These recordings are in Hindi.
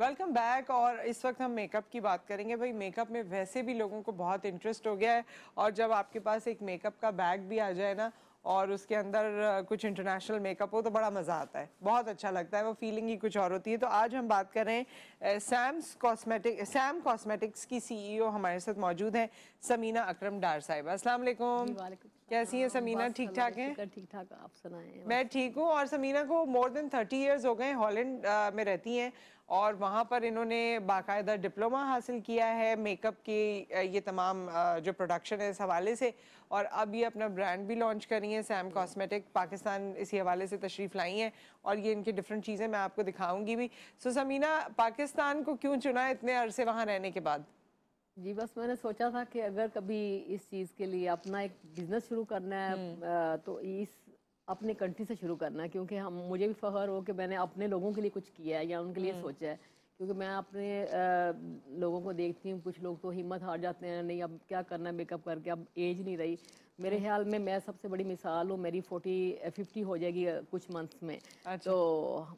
Welcome back. और इस वक्त हम मेकअप की बात करेंगे। भाई मेकअप में वैसे भी लोगों को बहुत इंटरेस्ट हो गया है, और जब आपके पास एक मेकअप का बैग भी आ जाए ना और उसके अंदर कुछ इंटरनेशनल मेकअप हो तो बड़ा मज़ा आता है, बहुत अच्छा लगता है, वो फीलिंग ही कुछ और होती है। तो आज हम बात कर रहे हैं सैम कॉस्मेटिक्स की सीईओ हमारे साथ मौजूद हैं, समीना अकरम डार साहिबा। अस्सलाम वालेकुम। कैसी हैं समीना? ठीक ठाक हैं? ठीक ठाक, आप सुनाएं? मैं ठीक हूँ। और समीना को मोर देन 30 इयर्स हो गए, हॉलैंड में रहती हैं और वहाँ पर इन्होंने बाकायदा डिप्लोमा हासिल किया है मेकअप की, ये तमाम जो प्रोडक्शन है इस हवाले से। और अब ये अपना ब्रांड भी लॉन्च कर रही हैं, सैम कॉस्मेटिक। पाकिस्तान इसी हवाले से तशरीफ़ लाई हैं और ये इनकी डिफरेंट चीज़ें मैं आपको दिखाऊंगी भी। सो समीना, पाकिस्तान को क्यों चुना इतने अरसे वहाँ रहने के बाद? जी, बस मैंने सोचा था कि अगर कभी इस चीज़ के लिए अपना एक बिजनेस शुरू करना है तो इस अपने कंट्री से शुरू करना है, क्योंकि हम मुझे भी फ़ख्र हो कि मैंने अपने लोगों के लिए कुछ किया है या उनके लिए सोचा है। क्योंकि मैं अपने लोगों को देखती हूँ, कुछ लोग तो हिम्मत हार जाते हैं, नहीं अब क्या करना है मेकअप करके, अब एज नहीं रही। मेरे ख्याल में मैं सबसे बड़ी मिसाल हूँ, मेरी 50 हो जाएगी कुछ मंथ्स में। अच्छा। तो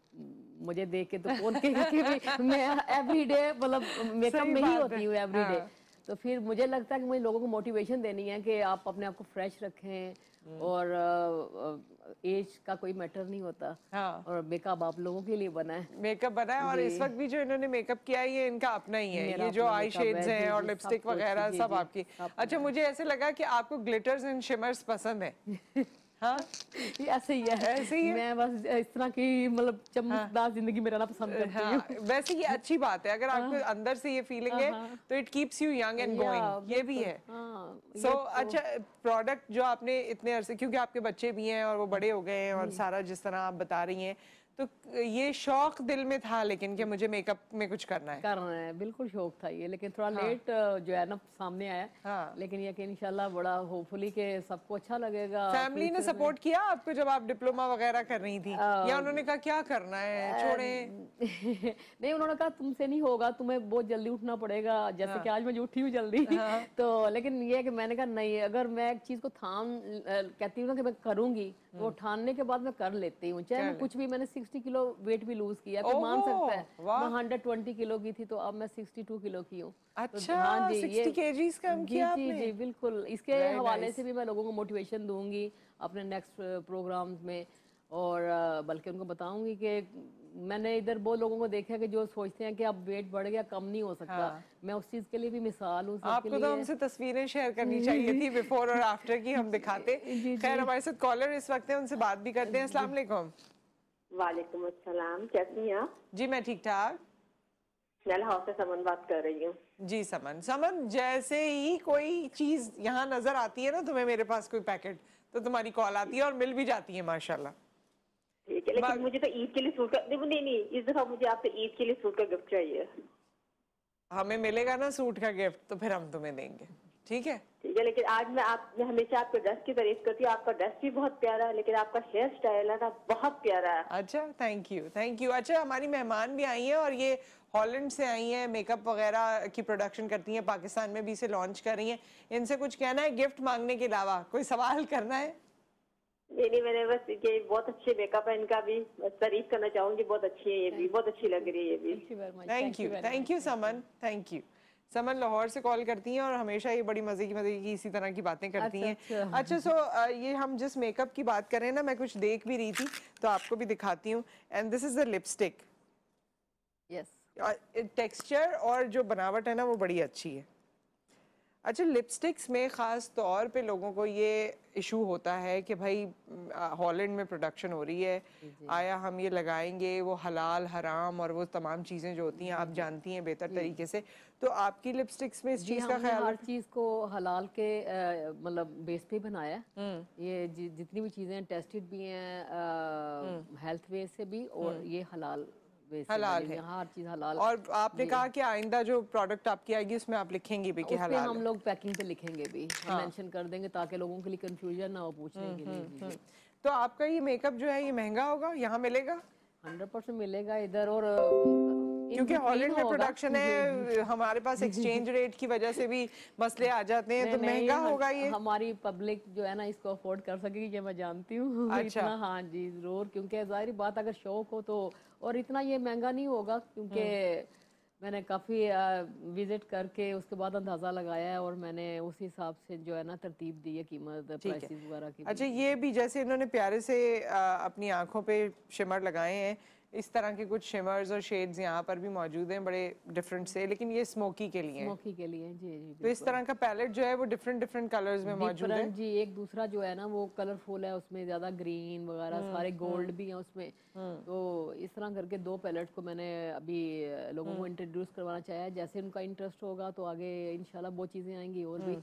मुझे देख के तो कौन कहेगा कि मैं एवरी डे मतलब मेकअप में ही होती हूँ एवरी डे। तो फिर मुझे लगता है कि मुझे लोगों को मोटिवेशन देनी है कि आप अपने आप को फ्रेश रखें और एज का कोई मैटर नहीं होता। हाँ, और मेकअप आप लोगों के लिए बना है। मेकअप बना है। और इस वक्त भी जो इन्होंने मेकअप किया है ये इनका अपना ही है, मेरा ये जो अपना आई मेकअप शेड्स है। हैं जी और जी, सब लिपस्टिक कुछ। वगैरह जी सब जी, आपकी। सब अच्छा, मुझे ऐसे लगा कि आपको ग्लिटर्स एंड शिमर्स पसंद है। हाँ, ऐसे ही है। ऐसे ही है। मैं बस इस तरह की मतलब हाँ चमकदार जिंदगी में रहना पसंद करती हाँ, हूँ। वैसे ये अच्छी बात है, अगर आपको अंदर से ये फीलिंग है हाँ तो it keeps you young and या गोइंग, ये भी बिल्कुल। है। हाँ, सो ये तो अच्छा, प्रोडक्ट जो आपने इतने अरसे, क्योंकि आपके बच्चे भी हैं और वो बड़े हो गए हैं और सारा जिस तरह आप बता रही हैं, तो ये शौक दिल में था लेकिन कि मुझे मेकअप में कुछ करना है। कर रहे हैं, बिल्कुल शौक था ये, लेकिन थोड़ा हाँ लेट जो है ना सामने आया। हाँ। लेकिन ये कि इंशाल्लाह बड़ा होपफुली के सबको अच्छा लगेगा फैमिली ने फ्यूचर में। सपोर्ट किया आपको जब आप डिप्लोमा वगैरह कर रही थी, या उन्होंने कहा क्या करना है छोड़ें? नहीं, उन्होंने कहा तुमसे नहीं होगा, तुम्हें बहुत जल्दी उठना पड़ेगा, जैसे कि हाँ आज मैं जो उठी हूँ जल्दी। हाँ। तो लेकिन ये है कि मैंने कहा नहीं, अगर मैं एक चीज़ को कहती हूँ ना कि मैं करूँगी तो ठानने के बाद मैं कर लेती हूँ, चाहे मैं चले। कुछ भी। मैंने 60 किलो वेट भी लूज किया, कोई मान ओहो, सकता है। मैं वाह। 120 किलो की थी तो अब मैं 62 किलो की हूँ। तो अच्छा, हाँ जी, ये 60 केजीज कम जी किया जी आपने? जी बिल्कुल। इसके वेरी हवाले नाइस। से भी मैं लोगों को मोटिवेशन दूंगी अपने नेक्स्ट प्रोग्राम्स में। और बल्कि उनको बताऊंगी कि मैंने इधर बहुत लोगों को देखा है कि जो सोचते हैं कि अब वेट बढ़ गया, कम नहीं हो सकता। हाँ, मैं उस चीज़ के लिए भी मिसाल हूँ सबके आपको तो लिए। हमसे तस्वीरें शेयर करनी चाहिए थी, बिफोर और आफ्टर की, हम दिखाते। जी खैर, जी हमारे साथ कॉलर इस वक्त है, उनसे बात भी करते हैं। अस्सलाम जी। वालेकुम। वालेकुम अस्सलाम, कैसी हैं आप? जी मैं ठीक ठाक। मैं लाहौर से समन बात कर रही हूँ। जी समन, समन, जैसे ही कोई चीज यहाँ नजर आती है ना तुम्हें, मेरे पास कोई पैकेट, तो तुम्हारी कॉल आती है और मिल भी जाती है माशाल्लाह। ठीक है, लेकिन मुझे तो ईद के लिए सूट का नहीं नहीं, इस दफा मुझे आपसे ईद के लिए सूट का गिफ्ट चाहिए। हमें मिलेगा ना सूट का गिफ्ट तो फिर हम तुम्हें देंगे, ठीक है? ठीक है, लेकिन आज मैं हमेशा आपके ड्रेस की तारीफ करती हूँ। आपका ड्रेस भी बहुत प्यारा है, लेकिन आपका हेयर स्टाइल है ना बहुत प्यारा है। अच्छा, थैंक यू थैंक यू। अच्छा, हमारी मेहमान भी आई हैं और ये हॉलैंड से आई हैं, मेकअप वगैरह की प्रोडक्शन करती हैं, पाकिस्तान में भी इसे लॉन्च कर रही हैं। इनसे कुछ कहना है गिफ्ट मांगने के अलावा? कोई सवाल करना है? नहीं नहीं, मैंने बस ये बहुत अच्छे मेकअप है इनका भी, बस तारीफ करना चाहूंगी। बहुत अच्छी है ये भी, बहुत अच्छी लग रही है ये भी। Thank you very much. Thank you Saman, thank you. Saman Lahore से कॉल करती हैं और हमेशा ये बड़ी मजे की इसी तरह की बातें करती हैं। अच्छा अच्छा, सो ये हम जिस मेकअप की बात कर रहे हैं ना, मैं कुछ देख भी रही थी तो आपको भी दिखाती हूँ। And this is the lipstick. Yes. Texture और जो बनावट है ना वो बड़ी अच्छी है। अच्छा, लिपस्टिक्स में ख़ास तौर पे लोगों को ये इशू होता है कि भाई हॉलैंड में प्रोडक्शन हो रही है, जी आया हम ये लगाएंगे, वो हलाल हराम और वो तमाम चीज़ें जो होती हैं आप जानती हैं बेहतर जी तरीके से। तो आपकी लिपस्टिक्स में इस जी, चीज़ का हमने ख्याल हर रखें? चीज़ को हलाल के मतलब बेस पे बनाया है। ये जितनी भी चीज़ें टेस्टेड भी हैं हेल्थ वे से भी, और ये हलाल वे से हलाल बनी हुई है। है, हर चीज़ हलाल। और आपने जी, कहा कि आइंदा जो प्रोडक्ट आपकी आएगी उसमें आप लिखेंगी भी कि उस पे हलाल हम है। लोग पैकिंग पे लिखेंगे भी, हम हाँ। मेंशन कर देंगे ताकि लोगों के लिए कंफ्यूजन ना हो पूछने के लिए। जी जी, तो आपका ये मेकअप जो है ये महंगा होगा, यहाँ मिलेगा? 100% मिलेगा इधर, और इन क्योंकि बिटवीन हॉलैंड में होगा। प्रोडक्शन है, हमारे पास एक्सचेंज रेट की वजह से भी मसले आ जाते हैं, नहीं तो नहीं, महंगा होगा ये। हमारी पब्लिक जो है ना इसको अफोर्ड कर सकेगी, ये मैं जानती हूँ। अच्छा। इतना हाँ जी जरूर, क्योंकि जाहिर बात अगर शौक हो तो। और इतना ये महंगा नहीं होगा, क्योंकि मैंने काफ़ी विजिट करके उसके बाद अंदाज़ा लगाया है और मैंने उस हिसाब से जो है ना तरतीब दी है कीमत ठीक है। प्राइसेस वगैरह की अच्छा, भी। ये भी जैसे इन्होंने प्यारे से अपनी आंखों पे शिमर लगाए हैं, इस तरह के कुछ शिमर्स और शेड्स यहाँ पर भी मौजूद हैं बड़े डिफरेंट से, लेकिन ये स्मोकी के लिए हैं। स्मोकी के लिए जी जी तो इस तरह का पैलेट जो है वो डिफरेंट डिफरेंट कलर्स में मौजूद है। डिफरेंट जी, एक दूसरा जो है ना वो कलरफुल है, उसमें ज़्यादा ग्रीन वगैरह सारे गोल्ड भी हैं उसमें। तो इस तरह करके 2 पैलेट को मैंने अभी लोगों को इंट्रोड्यूस करवाना चाहा है। जैसे उनका इंटरेस्ट होगा तो आगे इंशाल्लाह वो चीज़ें आएंगी और भी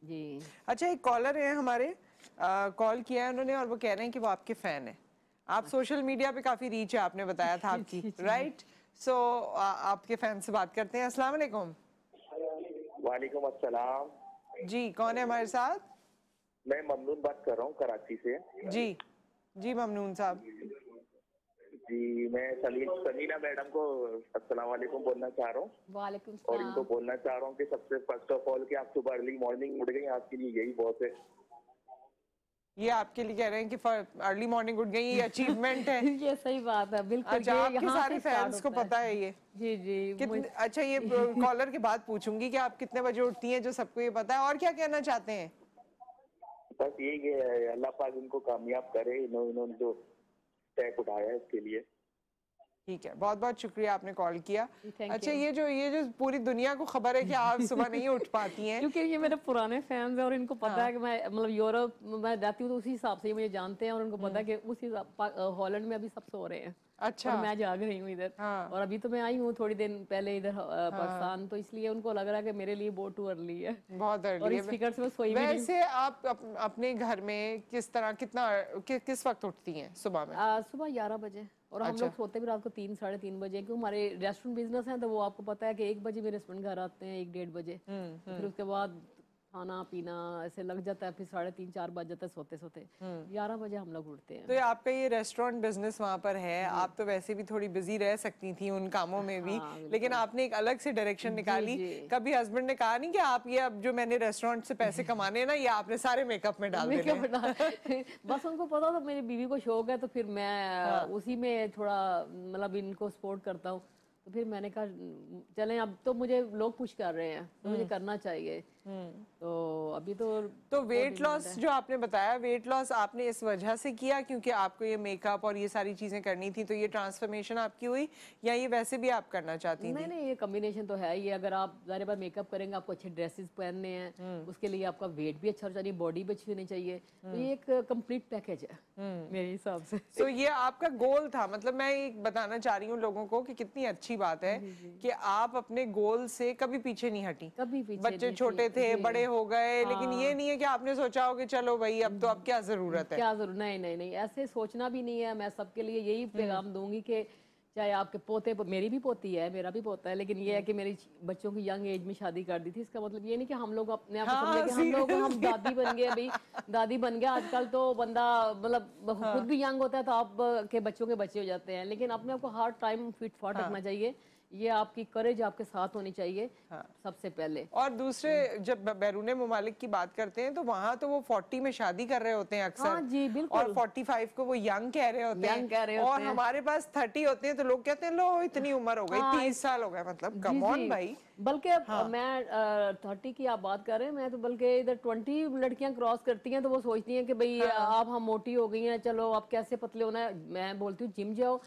जी। अच्छा, एक कॉलर है हमारे, कॉल किया है उन्होंने और वो कह रहे हैं कि वो आपके फैन है। आप सोशल मीडिया पे काफी रीच है, आपने बताया था आपकी, राइट? सो आपके फैन से बात करते हैं। अस्सलाम वालेकुम। वालेकुम अस्सलाम। जी, कौन है हमारे साथ? मैं ममनून बात कर रहा हूँ कराची से। जी जी, ममनून साहब। जी, मैं समीना मैडम को अस्सलाम वालेकुम बोलना चाह रहा हूँ वालेकुम और इनको सलाम। बोलना चाह रहा हूँ कि सबसे फर्स्ट ऑफ ऑल कि आप सुबह अर्ली मॉर्निंग उठ गई, आपके लिए यही बहुत है। ये आपके लिए कह रहे हैं कि अर्ली मॉर्निंग उठ गई, ये अचीवमेंट है। ये सही बात है बिल्कुल। अच्छा, ये आपके यहाँ सारे से start फैंस को होता है। पता है ये जी जी कितने? अच्छा, ये कॉलर के बाद पूछूंगी कि आप कितने बजे उठती हैं, जो सबको ये पता है। और क्या कहना चाहते हैं? बस यही कि अल्लाह पाक इनको कामयाब करे, इन्होंने जो स्टेप उठाया है इसके लिए। ठीक है, बहुत बहुत शुक्रिया आपने कॉल किया। Thank अच्छा, you. ये जो पूरी दुनिया को खबर है कि आप सुबह नहीं उठ पाती हैं। क्योंकि ये मेरे पुराने फैंस हैं और इनको पता है कि मैं मतलब यूरोप में रहती हूँ तो उसी हिसाब से ये मुझे जानते हैं और उनको पता है कि उसी हॉलैंड में अभी सब सो रहे हैं। अच्छा। और मैं जाग रही हूँ इधर। हाँ। और अभी तो मैं आई हूँ थोड़ी दिन पहले इधर पाकिस्तान, तो इसलिए उनको लग रहा है कि मेरे लिए बहुत टू अर्ली है। बहुत और अर्ली इस है। फिक्र से मैं सोई भी नहीं। वैसे आप अपने घर में किस तरह किस वक्त उठती हैं सुबह में? सुबह 11 बजे और हम अच्छा। लोग सोते भी रात को 3 साढ़े 3 बजे, क्योंकि हमारे रेस्टोरेंट बिजनेस है तो वो आपको पता है कि 1 बजे मेरे हस्बैंड घर आते हैं, 1 डेढ़ बजे। तो फिर उसके बाद खाना पीना ऐसे लग जाता है, फिर 3:30 4 बज जाता है सोते सोते। 11 बजे हम लोग उठते हैं। तो ये आपका ये रेस्टोरेंट बिजनेस वहाँ पर है, आप तो वैसे भी थोड़ी बिजी रह सकती थी उन कामों में भी, हाँ, बिल्कुल। लेकिन आपने एक अलग से डायरेक्शन निकाली। जी। कभी हस्बैंड ने कहा नहीं कि आप ये अब जो मैंने रेस्टोरेंट से पैसे कमाने हैं ना, ये आपने सारे मेकअप में डाल मैं देने क्या हैं? बता बस उनको पता था मेरी बीवी को शौक है, तो फिर मैं उसी में थोड़ा मतलब इनको सपोर्ट करता हूँ। तो फिर मैंने कहा चलें, अब तो मुझे लोग पुश कर रहे हैं तो मुझे करना चाहिए। तो अभी तो वेट लॉस जो आपने बताया, वेट लॉस आपने इस वजह से किया क्योंकि आपको ये मेकअप और ये सारी चीजें करनी थी, तो ये ट्रांसफॉर्मेशन आपकी हुई, या ये वैसे भी आप करना चाहती नहीं थी? नहीं, ये कॉम्बिनेशन तो है। ये अगर आप ज़ाहिर बात मेकअप करेंगे, आपको अच्छे ड्रेसेस पहनने हैं, उसके लिए आपका वेट भी अच्छा होना चाहिए, बॉडी भी अच्छी होनी चाहिए। तो ये एक कंप्लीट पैकेज है मेरे हिसाब से। तो ये आपका गोल था, मतलब मैं एक बताना चाह रही हूँ लोगों को कि कितनी अच्छी बात है कि आप अपने गोल से कभी पीछे नहीं हटी। कभी पीछे बच्चे नहीं छोटे थी, थे, जी। बड़े हो गए, लेकिन ये नहीं है कि आपने सोचा हो कि चलो भाई अब तो अब क्या जरूरत है। क्या जरूर, नहीं नहीं नहीं, ऐसे सोचना भी नहीं है। मैं सबके लिए यही पैगाम दूंगी कि चाहे आपके पोते, मेरी भी पोती है, मेरा भी पोता है, लेकिन ये है कि मेरी बच्चों की यंग एज में शादी कर दी थी। इसका मतलब ये नहीं कि हम लोग अपने आप को हाँ, समझे कि हम दादी बन गए। अभी दादी बन गया, आजकल तो बंदा मतलब खुद भी यंग होता है तो आप के बच्चों के बच्चे हो जाते हैं, लेकिन अपने आप को हर टाइम फिट फाट रखना चाहिए। ये आपकी करेज आपके साथ होनी चाहिए सबसे पहले। और दूसरे, जब बैरूने ममालिक की बात करते हैं तो वहाँ तो वो 40 में शादी कर रहे होते हैं अक्सर। हाँ जी, बिल्कुल। और 45 को वो यंग कह रहे होते हैं। यंग कह रहे होते और हैं। हमारे पास 30 होते हैं तो लोग कहते हैं लो इतनी उम्र हो गई, 30 साल हो गए, मतलब कम ऑन भाई। बल्कि मैं 30 की आप बात कर रहे हैं, मैं तो बल्कि इधर 20 लड़कियां क्रॉस करती हैं तो वो सोचती हैं कि भाई आप हम मोटी हो गई हैं, चलो आप कैसे पतले होना है। मैं बोलती हूँ जिम जाओ,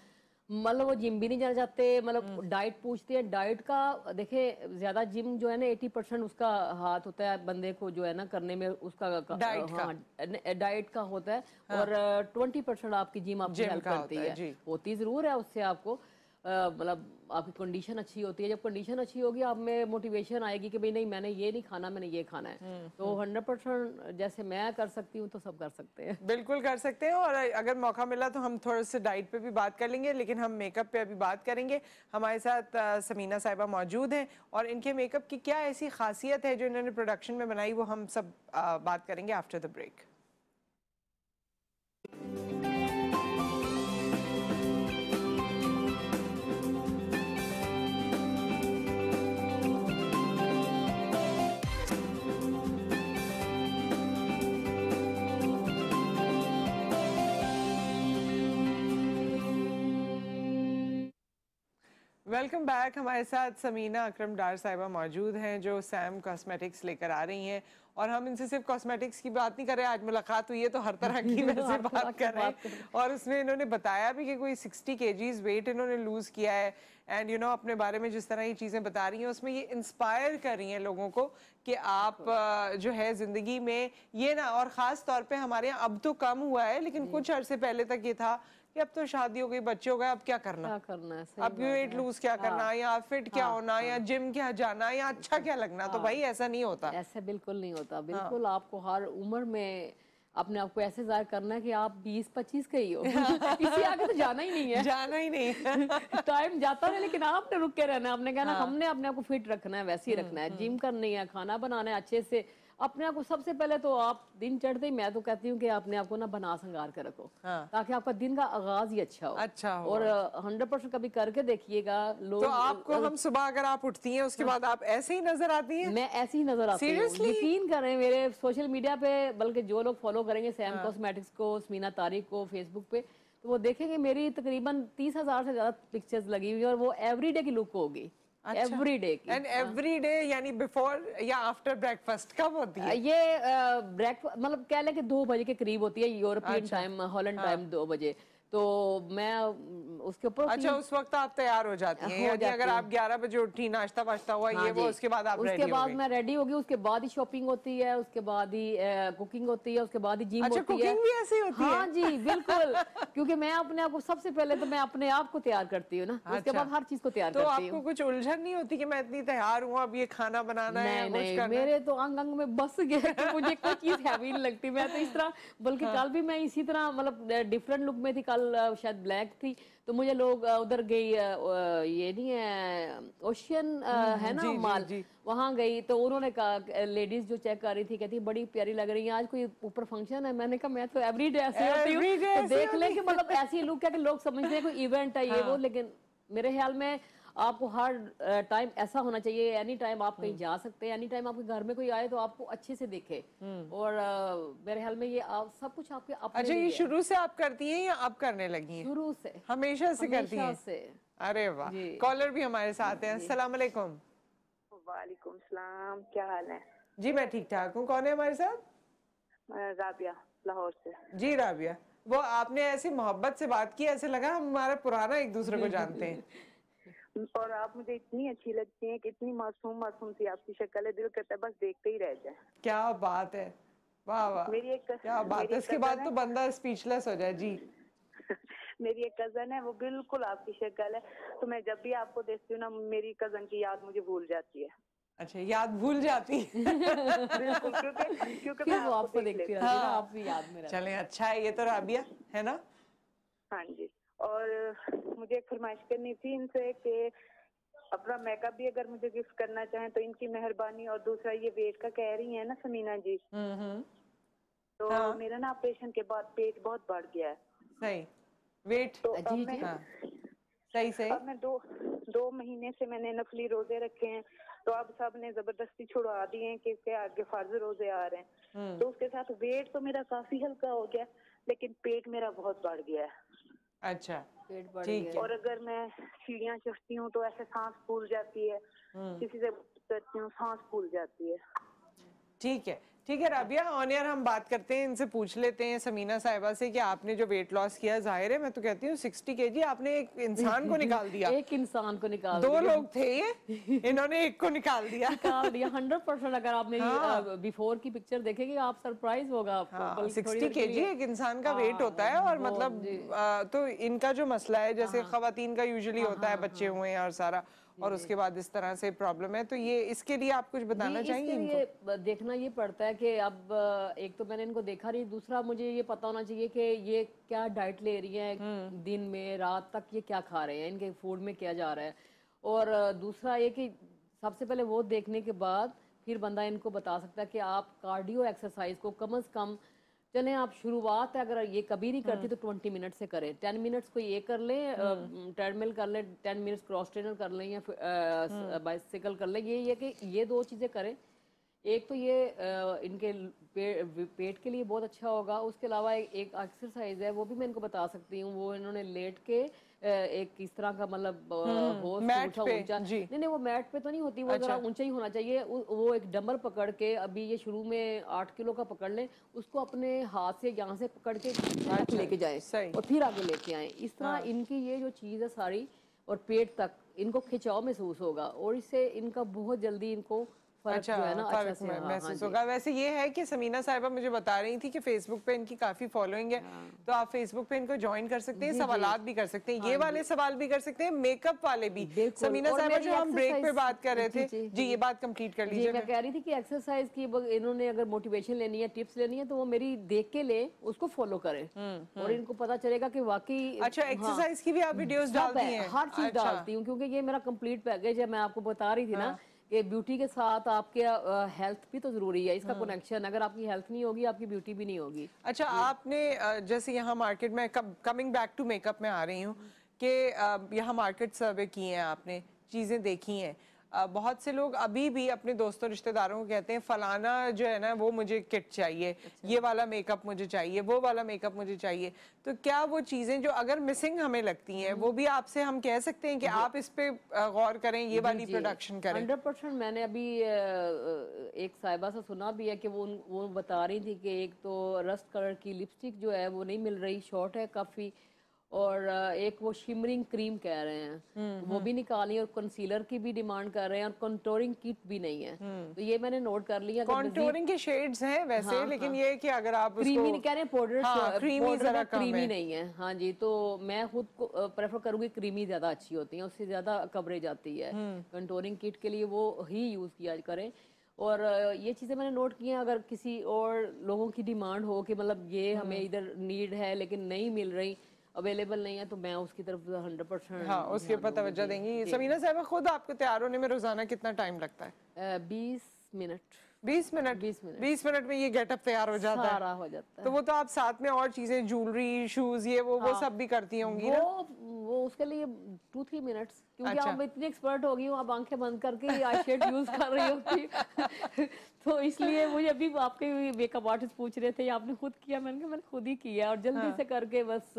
मतलब वो जिम भी नहीं जाना चाहते, मतलब डाइट पूछते हैं। डाइट का देखे, ज्यादा जिम जो है ना 80% उसका हाथ होता है बंदे को जो है ना करने में, उसका डाइट का होता है। और 20% आपकी जिम आपकी हेल्प करती है। होती जरूर है उससे आपको मतलब आपकी कंडीशन अच्छी होती है। जब कंडीशन अच्छी होगी, आप में मोटिवेशन आएगी कि भाई नहीं, मैंने ये नहीं खाना, मैंने ये खाना है। तो 100% जैसे मैं कर सकती हूँ तो सब कर सकते हैं। बिल्कुल कर सकते हैं। और अगर मौका मिला तो हम थोड़ा सा डाइट पे भी बात कर लेंगे, लेकिन हम मेकअप पे अभी बात करेंगे। हमारे साथ समीना साहिबा मौजूद हैं और इनके मेकअप की क्या ऐसी खासियत है जो इन्होंने प्रोडक्शन में बनाई, वो हम सब बात करेंगे after the break. Welcome back. हमारे साथ समीना अकरम डार साहिबा मौजूद हैं जो सैम कॉस्मेटिक्स लेकर आ रही हैं, और हम इनसे सिर्फ कॉस्मेटिक्स की बात नहीं कर रहे, आज मुलाकात हुई है तो हर तरह की वैसे बात कर रहे हैं। और उसमें इन्होंने बताया भी कि कोई 60 kgs वेट इन्होंने लूज़ किया है, एंड यू नो अपने बारे में जिस तरह ये चीज़ें बता रही हैं उसमें ये इंस्पायर कर रही हैं लोगों को कि आप जो है ज़िंदगी में ये ना, और ख़ास तौर पे हमारे यहाँ अब तो कम हुआ है लेकिन कुछ अरसे पहले तक ये था कि अब तो शादी हो गई, बच्चे हो गए, अब क्या करना क्या करना है, सही अब बात वेट है। लूज क्या करना, या फिट क्या होना, या जिम क्या जाना, या अच्छा क्या लगना, तो भाई ऐसा नहीं होता। ऐसे बिल्कुल नहीं होता। बिल्कुल आपको हर उम्र में अपने आप को ऐसे जाहिर करना है कि आप 20-25 के ही हो। इससे आगे तो जाना ही नहीं है, जाना ही नहीं। टाइम जाता है लेकिन आपने रुक के रहना है। आपने कहना हमने अपने आप को फिट रखना है, वैसे ही रखना है, जिम करनी है, खाना बनाना है अच्छे से अपने आप को। सबसे पहले तो आप दिन चढ़ते ही मैं तो कहती हूँ कि अपने आप को ना बना संगार के रखो, ताकि आपका दिन का आगाज ही अच्छा हो। अच्छा हो। और 100% कभी करके देखिएगा लोग। तो आपको हम सुबह अगर आप उठती हैं उसके बाद आप ऐसे ही नजर आती हैं? मैं ऐसी ही नजर आती हूँ, यकीन करें। मेरे सोशल मीडिया पे, बल्कि जो लोग फॉलो करेंगे सैम कॉस्मेटिक्स को, समीना तारिक को फेसबुक पे, तो वो देखेंगे मेरी तकरीबन 30,000 से ज्यादा पिक्चर्स लगी हुई है, और वो एवरीडे की लुक होगी। एवरी डे की। एंड एवरी डे यानी बिफोर या आफ्टर ब्रेकफास्ट कब होती है? ये ब्रेकफास्ट मतलब कह लें कि 2 बजे के करीब होती है, यूरोपियन टाइम, हॉलैंड टाइम 2 बजे। तो मैं उसके ऊपर अच्छा, उस वक्त आप तैयार हो जाती हैं? यानी अगर आप 11 बजे उठी, नाश्ता वाश्ता हुआ, ये वो, उसके बाद आप रेडी हो गई? उसके बाद मैं रेडी होगी, उसके बाद ही शॉपिंग होती है, उसके बाद ही कुकिंग होती है, उसके बाद ही जिम होती है। कुकिंग भी ऐसी होती है? हाँ जी बिल्कुल। क्योंकि मैं अपने आप को सबसे पहले तो मैं अपने आप को तैयार करती हूँ ना, उसके बाद हर चीज को तैयार करती हूँ। तो आपको कुछ उलझन नहीं होती कि मैं इतनी तैयार हूँ, अब ये खाना बनाना है? नहीं, मेरे तो अंग अंग में बस गया कि मुझे कोई चीज हैवी नहीं लगती। मैं तो इस तरह, बल्कि कल भी मैं इसी तरह मतलब डिफरेंट लुक में थी। कल शायद ब्लैक थी तो मुझे लोग उधर गई, ये नहीं है ओशियन है ना माल, वहां गई तो उन्होंने कहा, लेडीज जो चेक कर रही थी कहती बड़ी प्यारी लग रही है, आज कोई ऊपर फंक्शन है? मैंने कहा मैं तो एवरीडे ऐसे होती हूँ। तो देख लें कि मतलब ऐसी लुक है कि लोग समझते हैं कोई इवेंट है ये वो, लेकिन मेरे ख्याल में आपको हर टाइम ऐसा होना चाहिए। एनी टाइम आप कहीं जा सकते हैं, एनी टाइम आपके घर में कोई आए तो आपको अच्छे से देखे। और मेरे ख्याल में ये सब कुछ आपके अपने। अच्छा, ये शुरू से आप करती हैं या अब करने लगी हैं? शुरू से, हमेशा से करती हैं? से। अरे वाह। कॉलर भी हमारे साथ हैं। अस्सलाम वालेकुम। वालेकुम सलाम, क्या हाल है? जी मैं ठीक ठाक हूँ। कौन है हमारे साथ? राबिया, लाहौर से। जी राबिया, वो आपने ऐसी मोहब्बत से बात की, ऐसे लगा हम हमारा पुराना एक दूसरे को जानते हैं। और आप मुझे इतनी अच्छी लगती हैं कि इतनी मासूम मासूम सी आपकी शक्ल है, दिल करता है बस देखते ही रह जाए। क्या बात है, वाह वाह, क्या बात है। इसके बाद तो बंदा स्पीचलेस हो जाए। जी मेरी एक कजन है, वो बिल्कुल आपकी शक्ल है, तो मैं जब भी आपको देखती हूँ ना, मेरी कजन की याद मुझे भूल जाती है। अच्छा, याद भूल जाती बिल्कुल, क्योंकि मैं आपको देखती हूँ, आप भी याद में रहते। चलें, अच्छा है ये तो राबिया, है ना? हाँ जी। और मुझे एक फरमाइश करनी थी इनसे कि अपना मेकअप भी अगर मुझे गिफ्ट करना चाहें तो इनकी मेहरबानी। और दूसरा, ये वेट का कह रही है ना समीना जी, तो मेरा ना ऑपरेशन के बाद पेट बहुत बढ़ गया है। सही वेट तो अब मैं सही अब मैं 2 महीने से मैंने नफली रोजे रखे हैं, तो अब सब ने जबरदस्ती छुड़वा दिए हैं कि इसके आगे फर्ज रोजे आ रहे हैं। तो उसके साथ वेट तो मेरा काफी हल्का हो गया, लेकिन पेट मेरा बहुत बढ़ गया है। अच्छा, पेट बढ़ ठीक गया। और अगर मैं सीढ़ियाँ चढ़ती हूँ तो ऐसे सांस फूल जाती है, किसी से करती हूँ सांस फूल जाती है। ठीक है, ठीक है राबिया, ऑन एयर हम बात करते हैं, इनसे पूछ लेते हैं समीना साहिबा से कि आपने जो वेट लॉस किया, जाहिर है मैं तो कहती हूँ 60 kg आपने एक इंसान को निकाल दिया। एक इंसान को निकाल 2 लोग थे ये, इन्होंने एक को निकाल दिया। 100%। अगर आप मेरी बिफोर की पिक्चर देखेंगे आप सरप्राइज होगा आपको। 60 kg एक इंसान का वेट होता है। और मतलब तो इनका जो मसला है, जैसे खवातीन का यूजुअली होता है, बच्चे हुए हैं और सारा, और उसके बाद इस तरह से प्रॉब्लम है, तो ये इसके लिए आप कुछ बताना चाहेंगे इनको? ये देखना ये पड़ता है कि अब एक तो मैंने इनको देखा नहीं, दूसरा मुझे ये पता होना चाहिए कि ये क्या डाइट ले रही है, दिन में रात तक ये क्या खा रहे हैं, इनके फूड में क्या जा रहा है। और दूसरा ये कि सबसे पहले वो देखने के बाद फिर बंदा इनको बता सकता है कि आप कार्डियो एक्सरसाइज को कम से कम, चलें आप शुरुआत है अगर ये कभी नहीं करती तो 20 मिनट से करें। 10 मिनट्स को ये कर लें, ट्रेडमिल कर लें, 10 मिनट्स क्रॉस ट्रेनर कर लें, या बाइसिकल कर लें। ये कि ये 2 चीज़ें करें। एक तो ये इनके पेट के लिए बहुत अच्छा होगा। उसके अलावा एक एक्सरसाइज है, वो भी मैं इनको बता सकती हूँ। वो इन्होंने लेट के एक इस तरह का मतलब हो मैट सूट हो पे, ऊंचा, जी। नहीं वो मैट पे तो नहीं होती, वो जरा ऊंचा ही होना चाहिए। वो एक डंबल पकड़ के, अभी ये शुरू में 8 किलो का पकड़ लें, उसको अपने हाथ से यहाँ से पकड़ के तक लेके जाए सही। और फिर आगे लेके आए। इस तरह इनकी ये जो चीज़ है सारी और पेट तक इनको खिंचाव महसूस होगा और इससे इनका बहुत जल्दी इनको फर्क जो है ना अच्छा फर्क से हाँ महसूस जी। होगा। वैसे ये है कि समीना साहिबा मुझे बता रही थी कि फेसबुक पे इनकी काफी फॉलोइंग है, तो आप फेसबुक पे इनको ज्वाइन कर सकते हैं, जी, सवालात भी कर सकते हैं, ये वाले सवाल भी कर सकते हैं, मेकअप वाले भी। बिल्कुल। समीना और साहिबा मेरी जो हम ब्रेक पे एक्सरसाइज बात कर रहे थे, जी जी ये बात कंप्लीट कर जी, लीजिए। मैं कह रही थी कि एक्सरसाइज की इन्होंने अगर मोटिवेशन लेनी है, टिप्स लेनी है, तो वो मेरी देख के ले, उसको फॉलो करें और इनको पता चलेगा कि वाकई अच्छा, एक्सरसाइज की भी आप वीडियोस डालती हैं? हर चीज डालती हूँ क्योंकि ये मेरा कंप्लीट पैकेज है। मैं आपको बता रही थी ना कि ब्यूटी के साथ आपके हेल्थ भी तो जरूरी है, इसका कनेक्शन। अगर आपकी हेल्थ नहीं होगी, आपकी ब्यूटी भी नहीं होगी। अच्छा, आपने जैसे यहाँ मार्केट में कमिंग बैक टू मेकअप में आ रही हूँ कि यहाँ मार्केट सर्वे किए हैं आपने, चीज़ें देखी हैं, बहुत से लोग अभी भी अपने दोस्तों रिश्तेदारों को कहते हैं फलाना जो है ना वो मुझे किट चाहिए, ये वाला मेकअप मुझे चाहिए, वो वाला मेकअप मुझे चाहिए। तो क्या वो चीज़ें जो अगर मिसिंग हमें लगती हैं वो भी आपसे हम कह सकते हैं कि आप इस पे गौर करें, ये वाली प्रोडक्शन करें? 100% मैंने अभी एक साहिबा से सुना भी है कि वो बता रही थी कि एक तो रस्ट कलर की लिपस्टिक जो है वो नहीं मिल रही, शॉर्ट है काफ़ी, और एक वो शिमरिंग क्रीम कह रहे हैं वो भी निकाली, और कंसीलर की भी डिमांड कर रहे हैं, और कंटोरिंग किट भी नहीं है। तो ये मैंने नोट कर लिया। कंटूरिंग के शेड्स हैं वैसे, लेकिन ये कि अगर आप क्रीमी नहीं कह रहे हैं, पाउडर क्रीमी जरा कम क्रीमी है। नहीं है। हाँ जी, तो मैं खुद को प्रेफर करूंगी, क्रीमी ज्यादा अच्छी होती है, उससे ज्यादा कवरेज आती है। कंटोरिंग किट के लिए वो ही यूज किया करें। और ये चीज़ें मैंने नोट की हैं। अगर किसी और लोगों की डिमांड हो कि मतलब ये हमें इधर नीड है लेकिन नहीं मिल रही, अवेलेबल नहीं है, तो मैं उसकी तरफ 100% हाँ, उसके ऊपर तवज्जो देंगी। समीना साहिबा, खुद आपको तैयार होने में रोजाना कितना टाइम लगता है? 20 मिनट। 20 मिनट? 20 मिनट में ये गेटअप तैयार हो जाता है? सारा हो जाता है। तो वो तो आप साथ में और चीजें, ज्वेलरी, शूज, ये वो सब भी करती होंगी ना? वो उसके लिए 2-3 मिनट्स, क्योंकि अच्छा। आप इतनी एक्सपर्ट हो गई हो, आप आंखें बंद करके आई शेड यूज कर रही होती तो इसलिए मुझे अभी आपके मेकअप आर्टिस्ट पूछ रहे थे ये आपने खुद किया, मैंने कहा मैंने खुद ही किया और जल्दी से करके बस।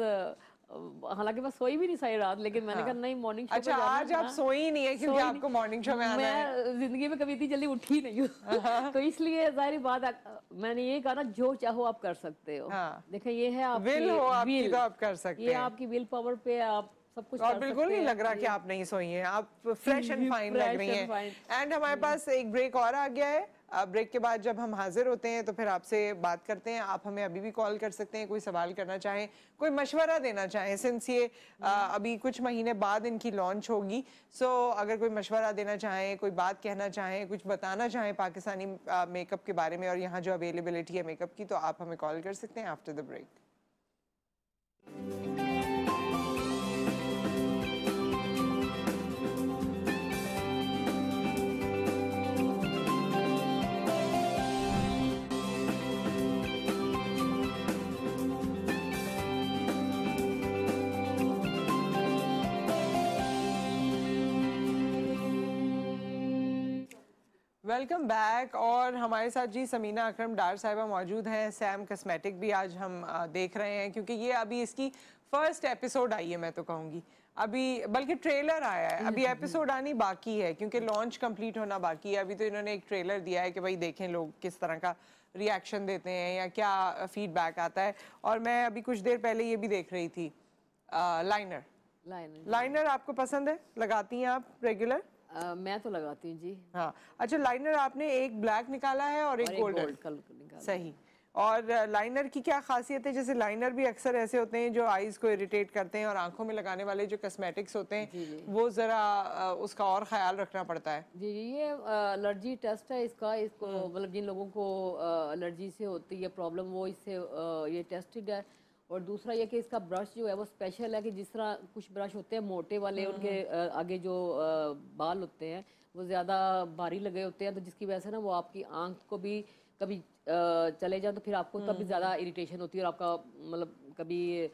हालांकि मैं सोई भी नहीं सारी रात, लेकिन मैंने कहा नहीं, मॉर्निंग शो अच्छा, आज आप सोई नहीं है क्योंकि आपको मॉर्निंग शो में आना है? मैं जिंदगी में कभी इतनी जल्दी उठी नहीं हूँ तो इसलिए जाहिर बात मैंने ये कहा ना, जो चाहो आप कर सकते हो। देखिए ये है आपकी विल हो आपकी, तो आप कर सकते हैं। ये आपकी विल पावर पे आप सब कुछ और बिल्कुल नहीं लग रहा कि आप नहीं सोई हैं, आप फ्रेश एंड फाइन लग रही हैं। एंड हमारे पास एक ब्रेक और आ गया है। ब्रेक के बाद जब हम हाजिर होते हैं तो फिर आपसे बात करते हैं। आप हमें अभी भी कॉल कर सकते हैं, कोई सवाल करना चाहें, कोई मशवरा देना चाहें, सिंस ये अभी कुछ महीने बाद इनकी लॉन्च होगी। सो अगर कोई मशवरा देना चाहें, कोई बात कहना चाहें, कुछ बताना चाहें पाकिस्तानी मेकअप के बारे में और यहाँ जो अवेलेबिलिटी है मेकअप की, तो आप हमें कॉल कर सकते हैं after the break. Welcome back. और हमारे साथ जी समीना अकरम डार साहिबा मौजूद हैं। सैम कॉस्मेटिक भी आज हम देख रहे हैं क्योंकि ये अभी इसकी फर्स्ट एपिसोड आई है, मैं तो कहूँगी अभी, बल्कि ट्रेलर आया है, अभी एपिसोड आनी बाकी है क्योंकि लॉन्च कंप्लीट होना बाकी है। अभी तो इन्होंने एक ट्रेलर दिया है कि भाई देखें लोग किस तरह का रिएक्शन देते हैं या क्या फीडबैक आता है। और मैं अभी कुछ देर पहले ये भी देख रही थी, लाइनर आपको पसंद है, लगाती हैं आप रेगुलर? मैं तो लगाती हूँ जी। हाँ, अच्छा, लाइनर आपने एक ब्लैक निकाला है और एक गोल्डन कलर निकाला। सही। और लाइनर की क्या खासियत है? जैसे लाइनर भी अक्सर ऐसे होते हैं जो आईज को इरिटेट करते हैं और आंखों में लगाने वाले जो कॉस्मेटिक्स होते हैं वो जरा उसका और ख्याल रखना पड़ता है। जी जी, ये एलर्जी टेस्ट है इसका। इसको मतलब जिन लोगों को एलर्जी से होती है प्रॉब्लम, वो इससे ये टेस्टेड है। और दूसरा ये कि इसका ब्रश जो है वो स्पेशल है कि जिस तरह कुछ ब्रश होते हैं मोटे वाले, उनके आगे जो बाल होते हैं वो ज़्यादा भारी लगे होते हैं, तो जिसकी वजह से ना वो आपकी आंख को भी कभी चले जाए तो फिर आपको तभी ज़्यादा इरिटेशन होती है और आपका मतलब कभी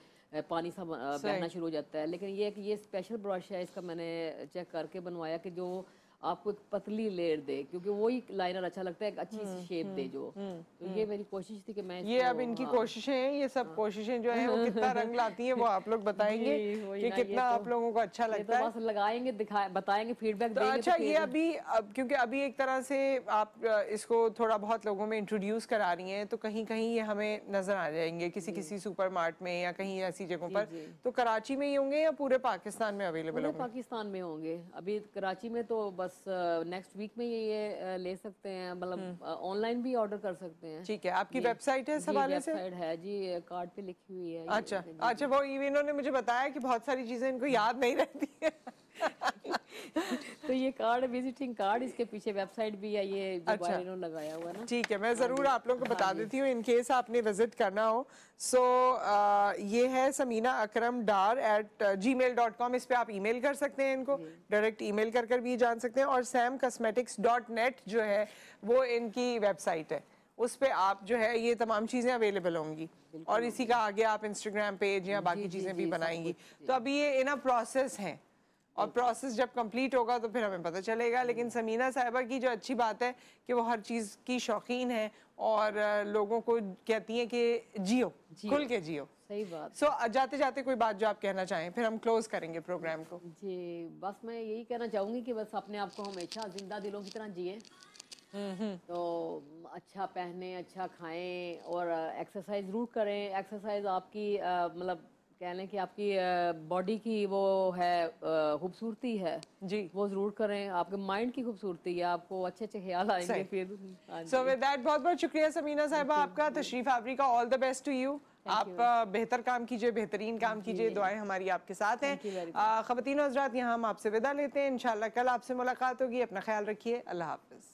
पानी सा बहना शुरू हो जाता है। लेकिन ये है कि ये स्पेशल ब्रश है, इसका मैंने चेक करके बनवाया कि जो आपको एक पतली लेयर दे, क्योंकि वही लाइनर अच्छा लगता है, एक अच्छी सी शेप दे जो। तो ये मेरी कोशिश थी कि मैं ये अब इनकी कोशिशें हैं, ये सब कोशिशें जो हैं वो कितना रंग लाती हैं वो आप लोग बताएंगे कि कितना आप लोगों को अच्छा लगता है। बस लगाएंगे, बताएंगे, फीडबैक तो देंगे। अच्छा, ये अभी क्योंकि अभी एक तरह से आप इसको थोड़ा बहुत लोगों में इंट्रोड्यूस करा रही हैं, तो कहीं कहीं ये हमें नजर आ जाएंगे किसी किसी सुपरमार्ट में या कहीं ऐसी जगहों पर। तो कराची में ही होंगे या पूरे पाकिस्तान में अवेलेबल पूरे होंगे? पाकिस्तान में होंगे। अभी कराची में तो बस नेक्स्ट वीक में ये ले सकते हैं, मतलब ऑनलाइन भी ऑर्डर कर सकते हैं। ठीक है, आपकी वेबसाइट है इस हवाले से? वेबसाइट है जी, कार्ड पे लिखी हुई है। अच्छा अच्छा, वो इन्होंने मुझे बताया कि बहुत सारी चीजें इनको याद नहीं रहती है। तो ये कार्ड, विजिटिंग कार्ड, इसके पीछे वेबसाइट भी है, ये जो इन्होंने लगाया हुआ है ना। ठीक है, मैं ज़रूर आप लोगों को बता देती हूँ इन केस आपने विजिट करना हो। सो ये है saminaakramdar@gmail.com, इस पे आप ईमेल कर सकते हैं इनको, डायरेक्ट ईमेल कर भी जान सकते हैं। और samcosmetics.net जो है वो इनकी वेबसाइट है, उस पे आप जो है ये तमाम चीज़ें अवेलेबल होंगी। और इसी का आगे आप इंस्टाग्राम पेज या बाकी चीज़ें भी बनाएंगी। तो अभी ये इन प्रोसेस हैं, और प्रोसेस जब कंप्लीट होगा तो फिर हमें पता चलेगा। लेकिन समीना साहिबा की जो अच्छी बात है कि वो हर चीज़ की शौकीन है और लोगों को कहती हैं कि जियो, खुल के जियो। सही बात। सो जाते जाते कोई बात जो आप कहना चाहें, फिर हम क्लोज करेंगे प्रोग्राम को। जी बस मैं यही कहना चाहूँगी कि बस अपने आप को हमेशा जिंदा दिलों की तरह जिए। तो अच्छा पहने, अच्छा खाएं और एक्सरसाइज ज़रूर करें। एक्सरसाइज आपकी मतलब कह लें कि आपकी बॉडी की वो है खूबसूरती है जी, वो ज़रूर करें। आपके माइंड की खूबसूरती है, आपको अच्छे अच्छे ख्याल आएंगे फिर। सो विद दैट बहुत बहुत शुक्रिया समीना साहिबा आपका, तशरीफ आवरी का। All the best to you. आप बेहतर काम कीजिए, बेहतरीन काम कीजिए, दुआएं हमारी आपके साथ हैं। ख़वातीन और हज़रात, यहाँ हम आपसे विदा लेते हैं। इंशाल्लाह कल आपसे मुलाकात होगी। अपना ख्याल रखिए। अल्लाह हाफ़िज़।